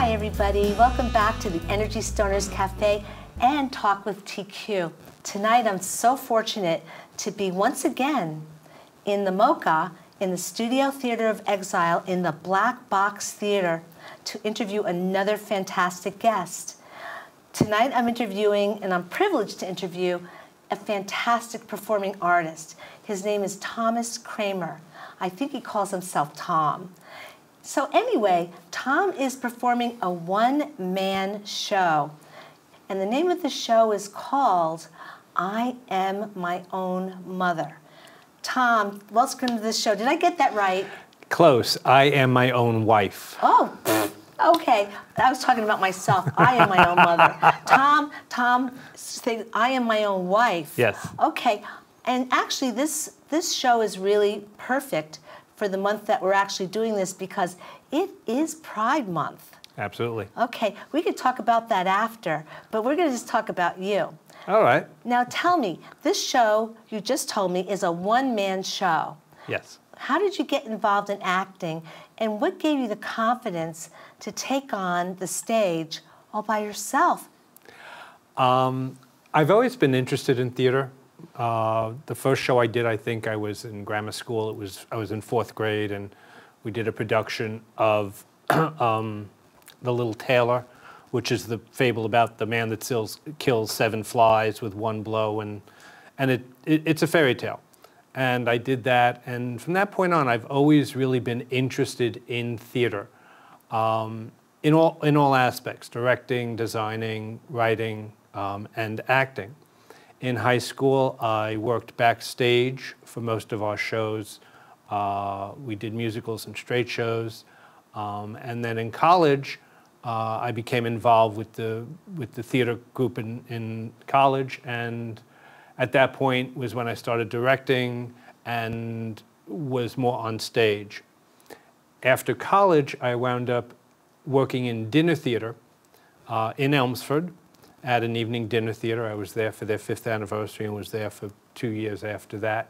Hi everybody, welcome back to the Energy Stoners Cafe and Talk with TQ. Tonight I'm so fortunate to be once again in the Mocha, in the Studio Theater of Exile, in the Black Box Theater, to interview another fantastic guest. Tonight I'm interviewing, and I'm privileged to interview, a fantastic performing artist. His name is Thomas Kramer. I think he calls himself Tom. So anyway, Tom is performing a one-man show. And the name of the show is called I Am My Own Mother. Tom, welcome to this show. Did I get that right? Close. I am my own wife. Oh, okay. I was talking about myself. I am my own mother. Tom, say, I am my own wife. Yes. Okay. And actually, this show is really perfect for the month that we're actually doing this because it is Pride Month. Absolutely. Okay. We could talk about that after, but we're going to just talk about you. All right. Now, tell me, this show, you just told me, is a one-man show. Yes. How did you get involved in acting, and what gave you the confidence to take on the stage all by yourself? I've always been interested in theater. The first show I did, I think I was in grammar school. I was in 4th grade, and we did a production of The Little Tailor, which is the fable about the man that kills 7 flies with 1 blow, and it's a fairy tale. And I did that, and from that point on, I've always really been interested in theater, in all aspects: directing, designing, writing, and acting. In high school, I worked backstage for most of our shows. We did musicals and straight shows, and then in college, I became involved with the theater group in college, and at that point was when I started directing and was more on stage. After college, I wound up working in dinner theater in Elmsford at an evening dinner theater. I was there for their 5th anniversary and was there for 2 years after that,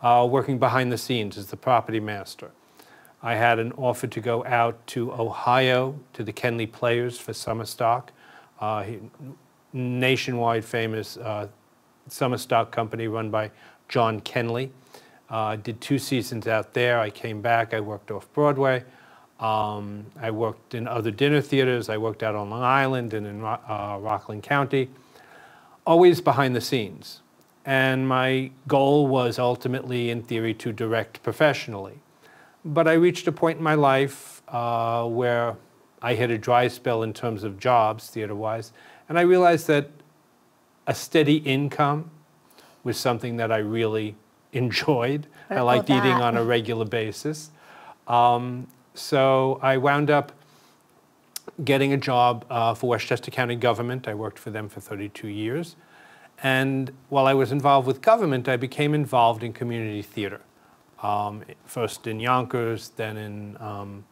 working behind the scenes as the property master. I had an offer to go out to Ohio to the Kenley Players for summer stock, nationwide famous summer stock company run by John Kenley. Did 2 seasons out there. I came back. I worked off Broadway. I worked in other dinner theaters. I worked out on Long Island and in Rockland County, always behind the scenes. And my goal was ultimately, in theory, to direct professionally. But I reached a point in my life where I hit a dry spell in terms of jobs, theater-wise, and I realized that a steady income was something that I really enjoyed. I liked eating on a regular basis. So I wound up getting a job for Westchester County government. I worked for them for 32 years. And while I was involved with government, I became involved in community theater. First in Yonkers, then in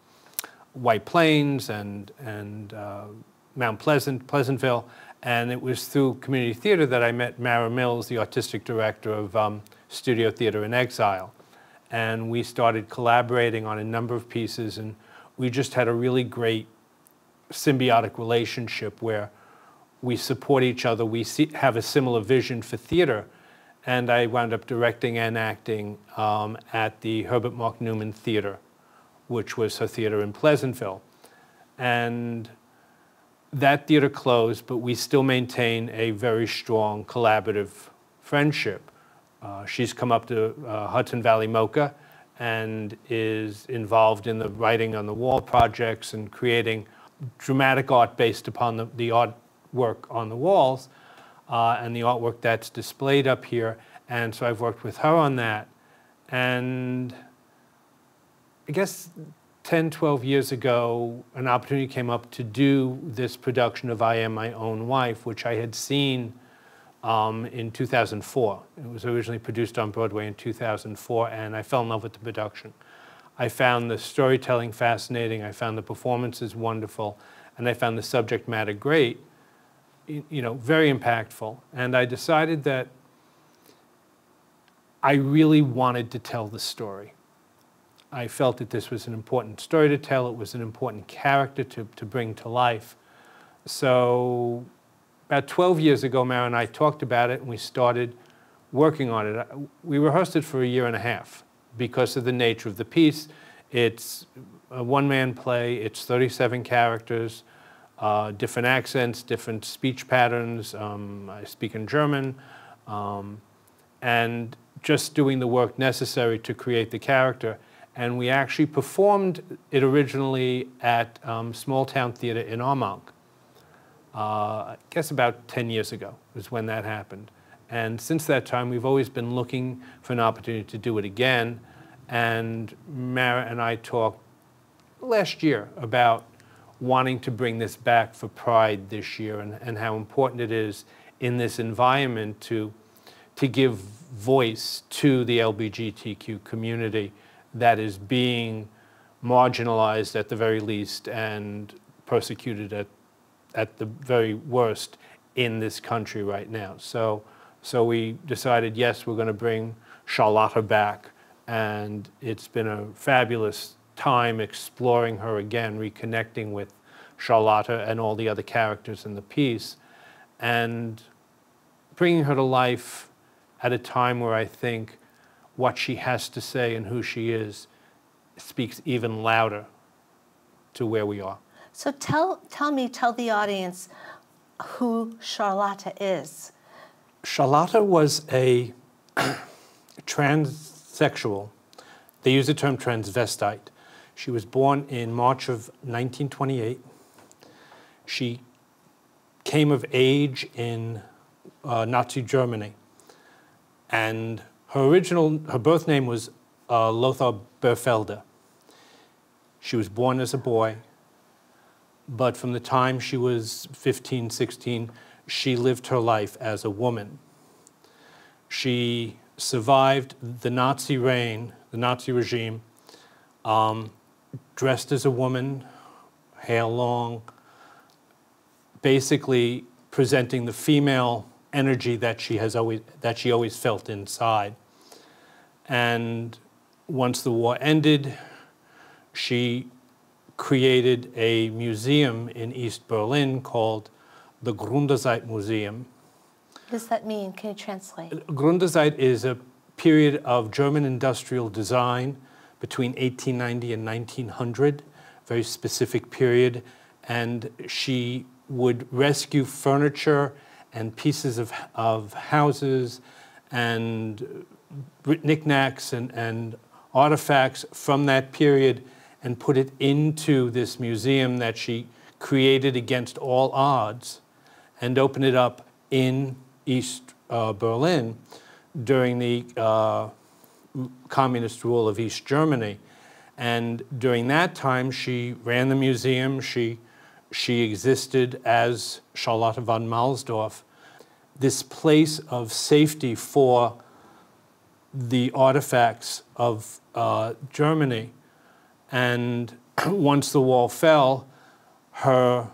White Plains and Mount Pleasantville. And it was through community theater that I met Mara Mills, the artistic director of Studio Theater in Exile. And we started collaborating on a number of pieces, and we just had a really great symbiotic relationship where we support each other. We have a similar vision for theater, and I wound up directing and acting at the Herbert Mark Newman Theater, which was her theater in Pleasantville. And that theater closed, but we still maintain a very strong collaborative friendship. She's come up to Hudson Valley Mocha and is involved in the writing on the wall projects and creating dramatic art based upon the artwork on the walls and the artwork that's displayed up here. And so I've worked with her on that. And I guess 10, 12 years ago, an opportunity came up to do this production of I Am My Own Wife, which I had seen in 2004. It was originally produced on Broadway in 2004, and I fell in love with the production. I found the storytelling fascinating, I found the performances wonderful, and I found the subject matter great, you know, very impactful. And I decided that I really wanted to tell the story. I felt that this was an important story to tell. It was an important character to bring to life. So about 12 years ago, Mara and I talked about it, and we started working on it. We rehearsed it for a year and a half because of the nature of the piece. It's a one-man play. It's 37 characters, different accents, different speech patterns. I speak in German, and just doing the work necessary to create the character. And we actually performed it originally at Small Town Theater in Armonk. I guess about 10 years ago was when that happened. And since that time, we've always been looking for an opportunity to do it again. And Mara and I talked last year about wanting to bring this back for Pride this year, and how important it is in this environment to give voice to the LGBTQ community that is being marginalized at the very least and persecuted at the very worst in this country right now. So we decided, yes, we're going to bring Charolette back, and it's been a fabulous time exploring her again, reconnecting with Charolette and all the other characters in the piece, and bringing her to life at a time where I think what she has to say and who she is speaks even louder to where we are. So tell the audience who Charolette is. Charolette was a transsexual. They use the term transvestite. She was born in March of 1928. She came of age in Nazi Germany. And her birth name was Lothar Berfelder. She was born as a boy, but from the time she was 15, 16, she lived her life as a woman. She survived the Nazi reign, the Nazi regime, dressed as a woman, hair long, basically presenting the female energy that she always felt inside. And once the war ended, she created a museum in East Berlin called the Gründerzeit Museum. What does that mean? Can you translate? Gründerzeit is a period of German industrial design between 1890 and 1900, very specific period, and she would rescue furniture and pieces of houses and knickknacks and artifacts from that period and put it into this museum that she created against all odds and open it up in East Berlin during the communist rule of East Germany. And during that time, she ran the museum. She existed as Charolette Von Mahlsdorf, this place of safety for the artifacts of Germany. And once the wall fell, her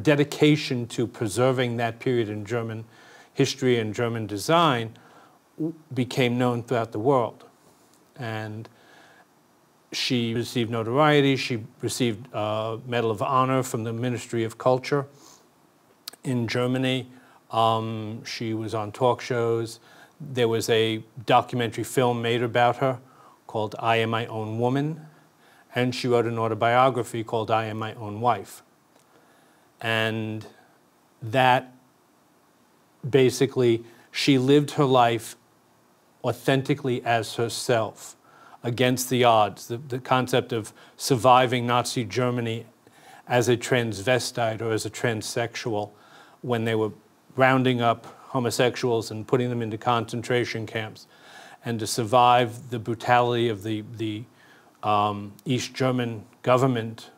dedication to preserving that period in German history and German design became known throughout the world. And she received notoriety. She received a Medal of Honor from the Ministry of Culture in Germany. She was on talk shows. There was a documentary film made about her called I Am My Own Woman. And she wrote an autobiography called I Am My Own Wife. And that basically, she lived her life authentically as herself, against the odds. The concept of surviving Nazi Germany as a transvestite or as a transsexual when they were rounding up homosexuals and putting them into concentration camps, and to survive the brutality of the East German government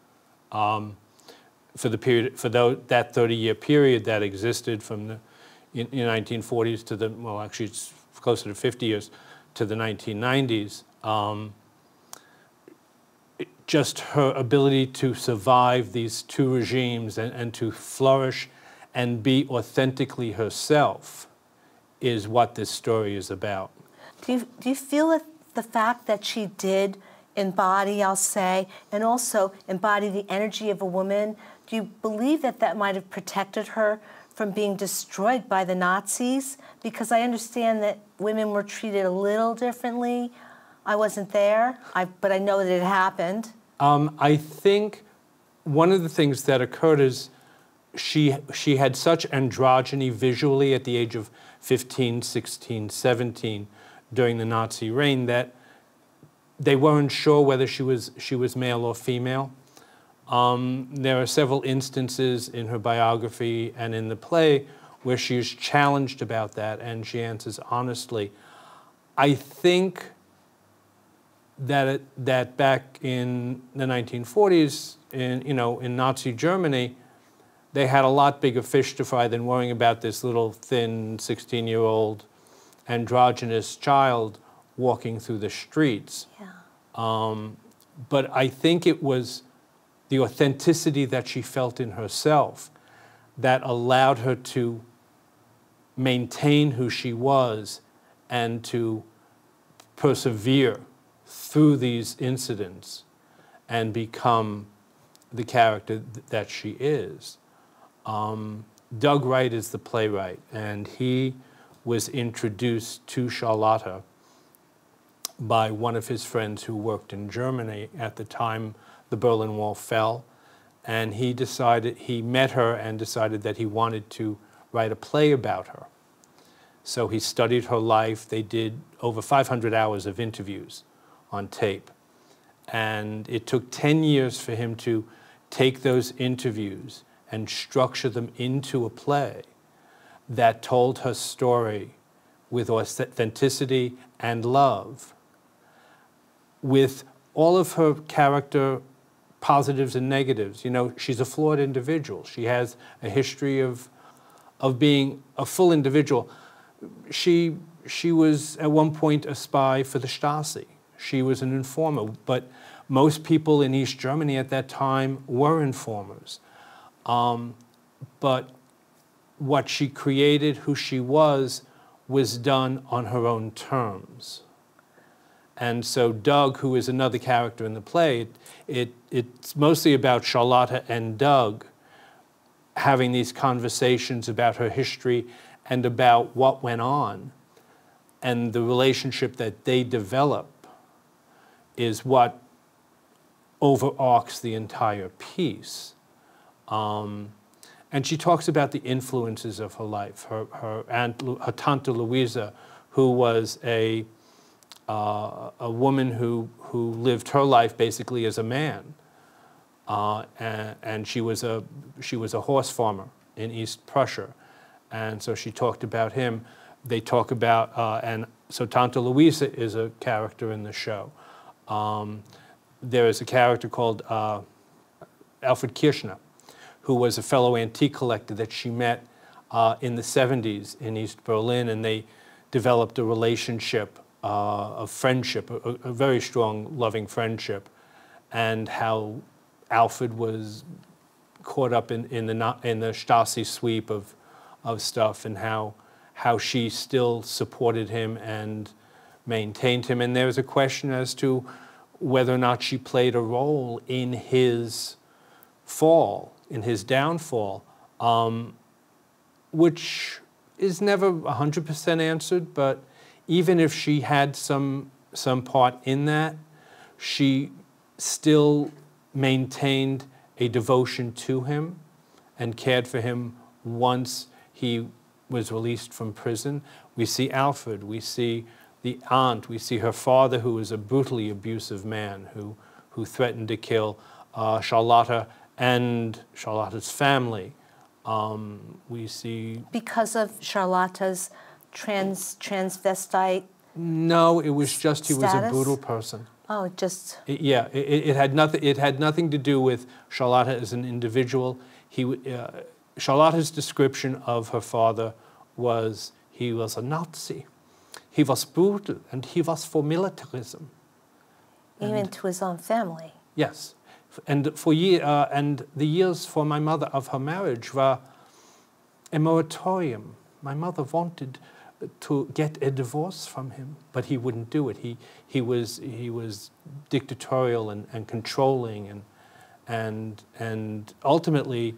for the period, that 30-year period that existed from the 1940s to the, well, actually it's closer to 50 years, to the 1990s. Just her ability to survive these two regimes and to flourish and be authentically herself is what this story is about. Do you feel the fact that she did embody, I'll say, and also embody the energy of a woman, do you believe that that might have protected her from being destroyed by the Nazis? Because I understand that women were treated a little differently. I wasn't there, but I know that it happened. I think one of the things that occurred is she had such androgyny visually at the age of 15, 16, 17 during the Nazi reign that they weren't sure whether she was male or female. There are several instances in her biography and in the play where she is challenged about that, and she answers honestly. I think that back in the 1940s, in Nazi Germany, they had a lot bigger fish to fry than worrying about this little thin 16-year-old androgynous child walking through the streets. Yeah. But I think it was the authenticity that she felt in herself that allowed her to maintain who she was and to persevere through these incidents and become the character that she is. Doug Wright is the playwright, and he was introduced to Charlotte by one of his friends who worked in Germany at the time the Berlin Wall fell, and he met her and decided that he wanted to write a play about her. So he studied her life. They did over 500 hours of interviews on tape, and it took 10 years for him to take those interviews and structure them into a play that told her story with authenticity and love, with all of her character positives and negatives. You know, she's a flawed individual. She has a history of being a full individual. She was at one point a spy for the Stasi. She was an informer, but most people in East Germany at that time were informers. But what she created, who she was done on her own terms. And so Doug, who is another character in the play, it's mostly about Charlotte and Doug having these conversations about her history and about what went on. And the relationship that they develop is what overarches the entire piece. And she talks about the influences of her life. Her Tante Louisa, who was a woman who lived her life basically as a man, and she was a horse farmer in East Prussia, and so she talked about him. They talk about and so Tante Louisa is a character in the show. There is a character called Alfred Kirchner, who was a fellow antique collector that she met in the 70s in East Berlin, and they developed a relationship of friendship, a very strong, loving friendship, and how Alfred was caught up in the Stasi sweep of stuff, and how she still supported him and maintained him. And there was a question as to whether or not she played a role in his fall, in his downfall, which is never 100% answered, but even if she had some part in that, she still maintained a devotion to him and cared for him once he was released from prison. We see Alfred, we see the aunt, we see her father, who was a brutally abusive man who threatened to kill Charlotte and Charlotte's family. We see... Because of Charlotte's transvestite? No, it was just he was a brutal person. Oh, just... It had nothing to do with Charlotte as an individual. Charlotte's description of her father was he was a Nazi. He was brutal, and he was for militarism. Even to his own family? Yes. And and the years for my mother of her marriage were a moratorium. My mother wanted to get a divorce from him, but he wouldn't do it. He was dictatorial and controlling, and ultimately,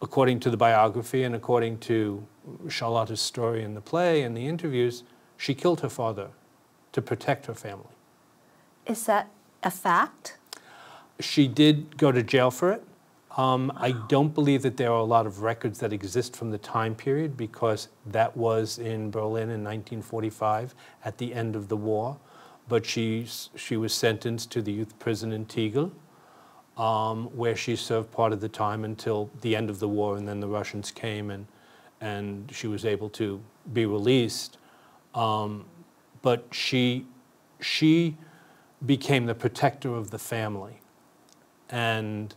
according to the biography and according to Charlotte's story in the play and the interviews, she killed her father to protect her family. Is that a fact? She did go to jail for it. I don't believe that there are a lot of records that exist from the time period, because that was in Berlin in 1945 at the end of the war. But she was sentenced to the youth prison in Tegel, where she served part of the time until the end of the war, and then the Russians came and she was able to be released. But she became the protector of the family, and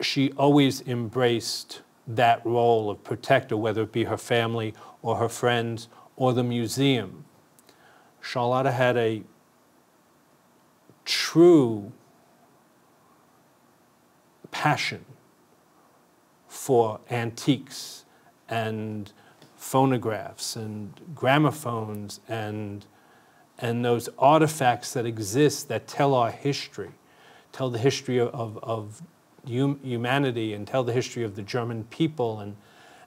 she always embraced that role of protector, whether it be her family or her friends or the museum. Charlotte had a true passion for antiques and phonographs and gramophones and those artifacts that exist that tell our history, tell the history of humanity and tell the history of the German people,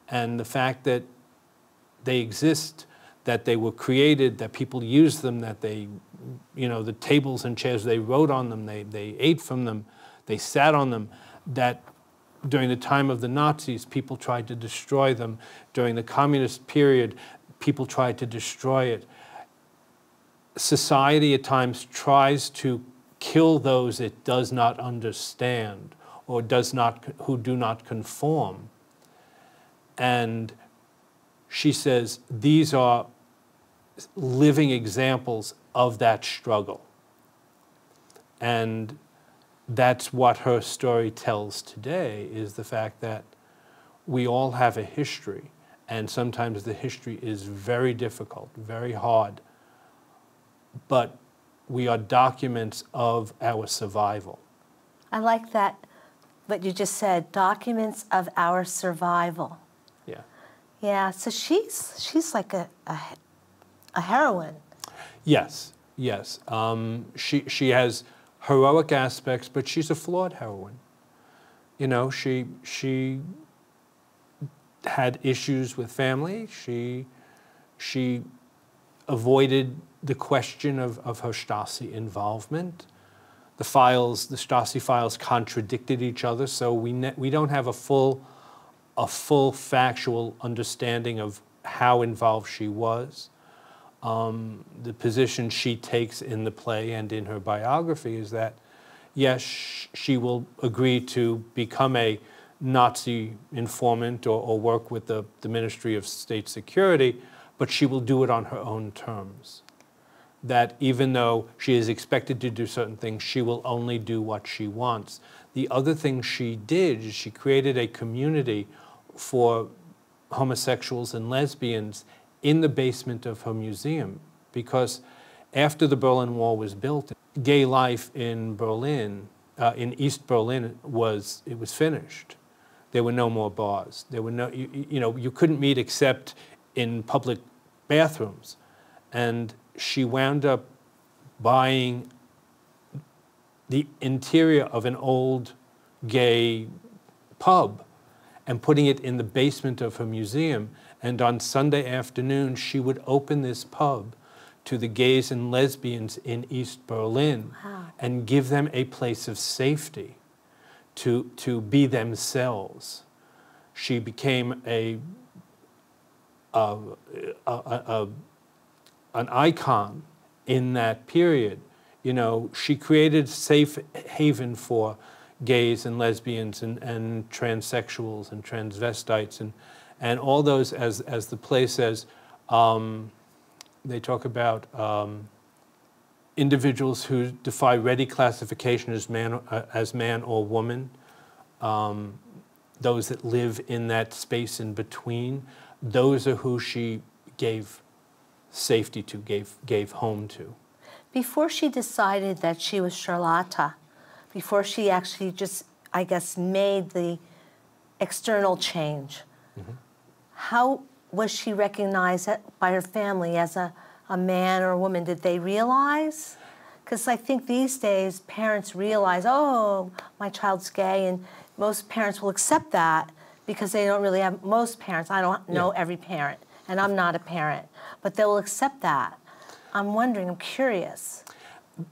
and the fact that they exist, that they were created, that people use them, that they, the tables and chairs, they wrote on them, they ate from them, they sat on them, that during the time of the Nazis, people tried to destroy them. During the communist period, people tried to destroy it. Society at times tries to kill those it does not understand or who do not conform. And she says these are living examples of that struggle. And that's what her story tells today, is the fact that we all have a history, and sometimes the history is very difficult, very hard, but we are documents of our survival. I like that, what you just said, documents of our survival. Yeah. Yeah, so she's like a heroine. Yes, yes. She has heroic aspects, but she's a flawed heroine. She had issues with family. She avoided the question of her Stasi involvement. The Stasi files contradicted each other, so we don't have a full factual understanding of how involved she was. The position she takes in the play and in her biography is that, yes, she will agree to become a Nazi informant or work with the Ministry of State Security, but she will do it on her own terms. That even though she is expected to do certain things, she will only do what she wants. The other thing she did is she created a community for homosexuals and lesbians in the basement of her museum, because after the Berlin Wall was built, gay life in Berlin, in East Berlin, was finished. There were no more bars. There were no, you couldn't meet except in public bathrooms. And she wound up buying the interior of an old gay pub and putting it in the basement of her museum. And on Sunday afternoon, she would open this pub to the gays and lesbians in East Berlin. Wow. And give them a place of safety to be themselves. She became an icon in that period. She created safe haven for gays and lesbians and transsexuals and transvestites and all those, as the play says, they talk about individuals who defy ready classification as man or woman, those that live in that space in between. Those are who she gave safety to, gave home to. Before she decided that she was Charlotte, before she actually just, I guess, made the external change, mm-hmm. was she recognized by her family as a man or a woman? Did they realize? Because I think these days parents realize, oh, my child's gay, and most parents will accept that because they don't really have, most parents, I don't know every parent, and I'm not a parent, but they will accept that. I'm wondering, I'm curious.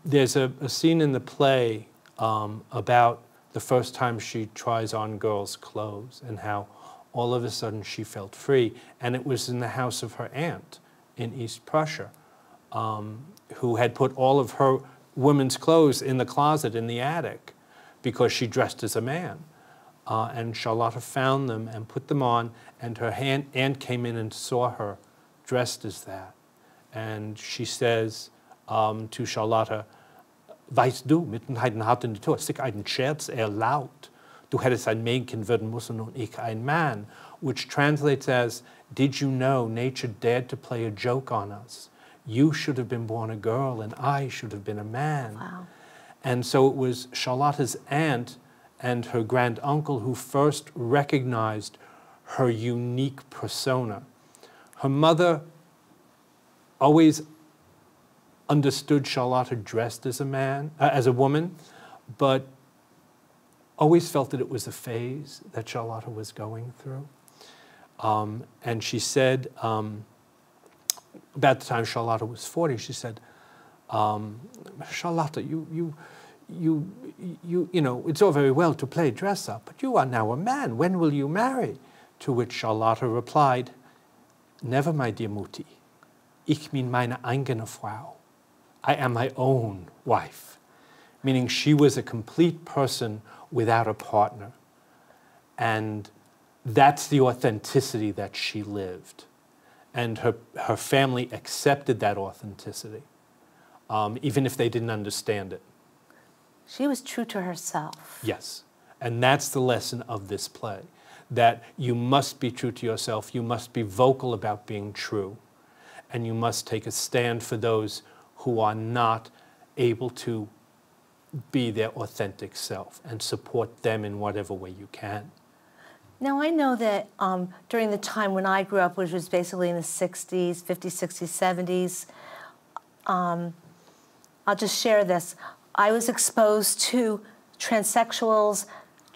There's a scene in the play about the first time she tries on girls' clothes and how all of a sudden she felt free. And it was in the house of her aunt in East Prussia, who had put all of her women's clothes in the closet in the attic because she dressed as a man. And Charlotte found them and put them on, and her aunt came in and saw her dressed as that. And she says to Charlotte, weißt du, mit den Hart in die Tür, sick einen Scherz erlaubt. Du hättest ein Mädchen werden müssen und ich ein Mann, which translates as, did you know nature dared to play a joke on us? You should have been born a girl and I should have been a man. Wow. And so it was Charlotte's aunt and her grand uncle who first recognized her unique persona. Her mother always understood Charlotte dressed as a man, as a woman, but always felt that it was a phase that Charlotte was going through. And she said, about the time Charlotte was 40, she said, Charlotte, you know, it's all very well to play dress up, but you are now a man. When will you marry? To which Charlotte replied, never, my dear Mutti. Ich bin meine eigene Frau. I am my own wife. Meaning she was a complete person without a partner. And that's the authenticity that she lived. And her family accepted that authenticity, even if they didn't understand it. She was true to herself. Yes. And that's the lesson of this play, that you must be true to yourself, you must be vocal about being true, and you must take a stand for those who are not able to be their authentic self and support them in whatever way you can. Now, I know that during the time when I grew up, which was basically in the 60s, 50s, 60s, 70s, I'll just share this. I was exposed to transsexuals,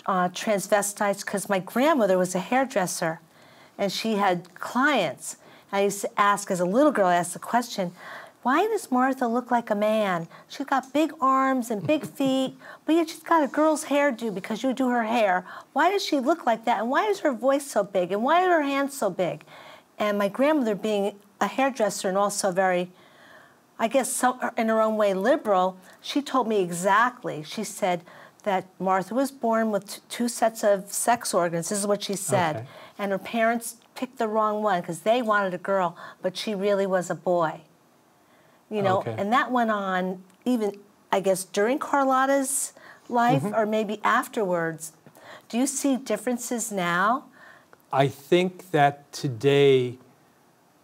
transvestites, because my grandmother was a hairdresser, and she had clients. I used to ask, as a little girl, I asked the question, why does Martha look like a man? She's got big arms and big feet, but yet she's got a girl's hairdo because you do her hair. Why does she look like that? And why is her voice so big? And why are her hands so big? And my grandmother, being a hairdresser and also very, I guess in her own way, liberal, she told me exactly. She said that Martha was born with two sets of sex organs. This is what she said. Okay. And her parents picked the wrong one because they wanted a girl, but she really was a boy. You know, okay. And that went on even, I guess, during Carlotta's life or maybe afterwards. Do you see differences now? I think that today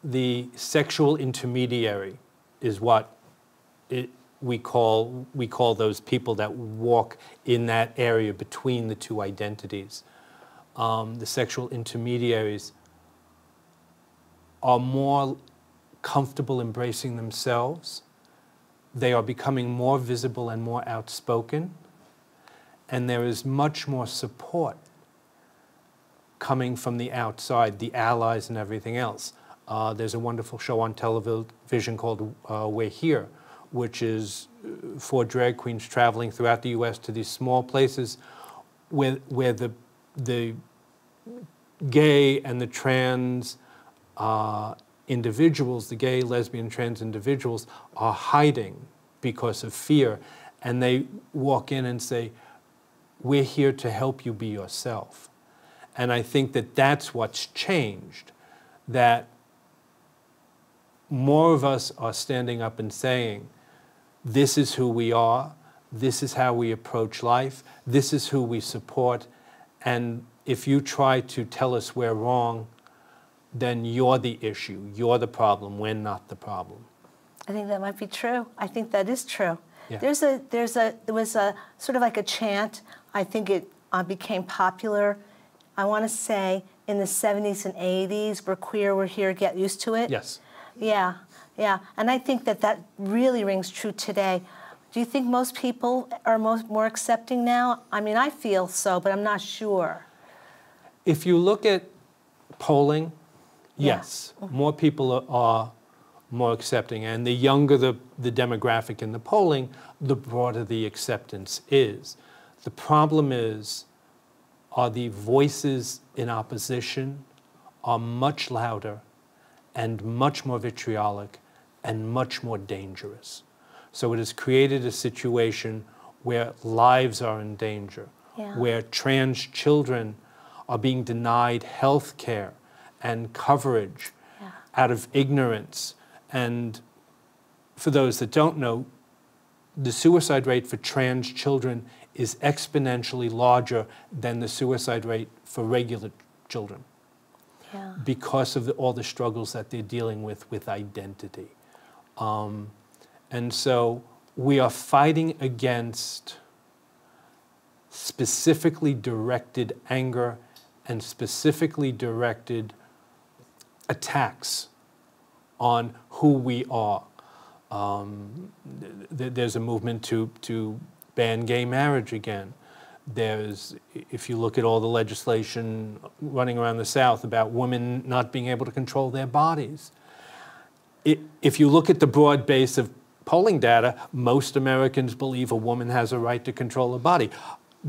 the sexual intermediary is what we call those people that walk in that area between the two identities. The sexual intermediaries are more comfortable embracing themselves. They are becoming more visible and more outspoken, and there is much more support coming from the outside, the allies and everything else. There's a wonderful show on television called We're Here, which is for drag queens traveling throughout the US to these small places where the gay and the trans individuals, the gay, lesbian, trans individuals, are hiding because of fear. And they walk in and say, we're here to help you be yourself. And I think that that's what's changed, that more of us are standing up and saying, this is who we are, this is how we approach life, this is who we support, and if you try to tell us we're wrong, then you're the issue, you're the problem, we're not the problem. I think that might be true. I think that is true. Yeah. There was a sort of like a chant. I think it became popular. I want to say in the 70s and 80s, we're queer, we're here, get used to it. Yes. Yeah, yeah. And I think that that really rings true today. Do you think most people are more accepting now? I mean, I feel so, but I'm not sure. If you look at polling, yes, more people are more accepting. And the younger the demographic in the polling, the broader the acceptance is. The problem are the voices in opposition are much louder and much more vitriolic and much more dangerous. So it has created a situation where lives are in danger, where trans children are being denied health care and coverage out of ignorance. And for those that don't know, the suicide rate for trans children is exponentially larger than the suicide rate for regular children because of all the struggles that they're dealing with identity. And so we are fighting against specifically directed anger and specifically directed attacks on who we are. There's a movement to ban gay marriage again. If you look at all the legislation running around the South about women not being able to control their bodies. If you look at the broad base of polling data, most Americans believe a woman has a right to control her body.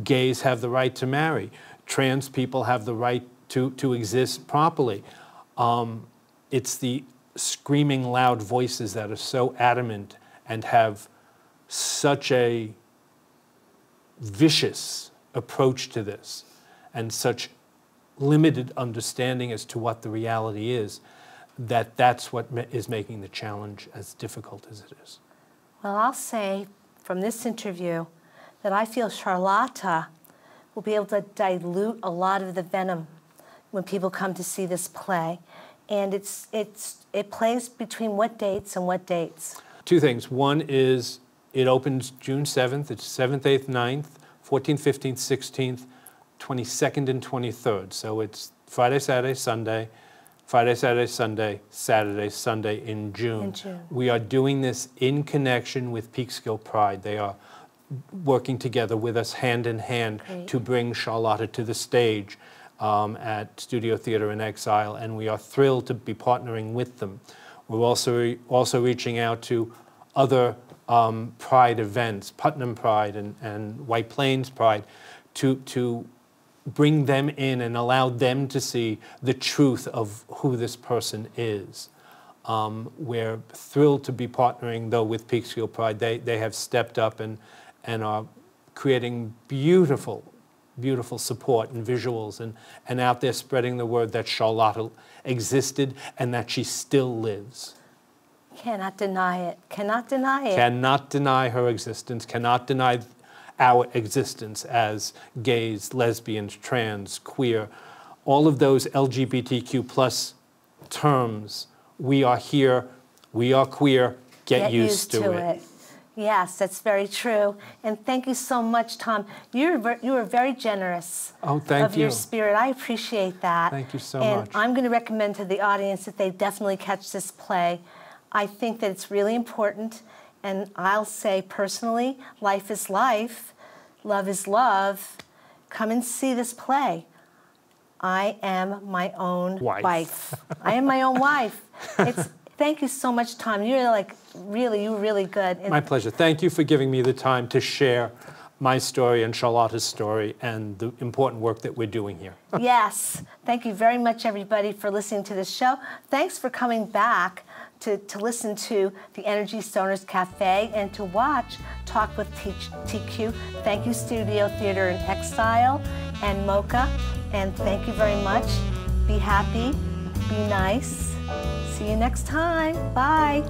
Gays have the right to marry. Trans people have the right to exist properly. It's the screaming loud voices that are so adamant and have such a vicious approach to this and such limited understanding as to what the reality is, that's what is making the challenge as difficult as it is. Well, I'll say from this interview that I feel Charlotte will be able to dilute a lot of the venom when people come to see this play. And it plays between what dates and what dates? Two things. One is it opens June 7th. It's 7th, 8th, 9th, 14th, 15th, 16th, 22nd, and 23rd. So it's Friday, Saturday, Sunday, Friday, Saturday, Sunday, Saturday, Sunday in June. In June. We are doing this in connection with Peekskill Pride. They are working together with us hand in hand to bring Charlotte to the stage at Studio Theater in Exile, and we are thrilled to be partnering with them. We're also reaching out to other Pride events, Putnam Pride and White Plains Pride, to bring them in and allow them to see the truth of who this person is. We're thrilled to be partnering, though, with Peekskill Pride. They have stepped up and are creating beautiful support and visuals and out there spreading the word that Charlotte existed and that she still lives. Cannot deny it. Cannot deny it. Cannot deny her existence. Cannot deny our existence as gays, lesbians, trans, queer, all of those LGBTQ plus terms. We are here. We are queer. Get used to it. Yes, that's very true. And thank you so much, Tom. You were very generous of your spirit. I appreciate that. Thank you so and much. I'm going to recommend to the audience that they definitely catch this play. I think that it's really important. And I'll say personally, life is life. Love is love. Come and see this play. I am my own wife. I am my own wife. Thank you so much, Tom. You're really good. My pleasure. Thank you for giving me the time to share my story and Charlotte's story and the important work that we're doing here. Yes. Thank you very much, everybody, for listening to this show. Thanks for coming back to listen to the Energy Stoners Cafe and to watch Talk with TQ. Thank you, Studio Theater in Exile and Mocha. And thank you very much. Be happy. Be nice. See you next time. Bye.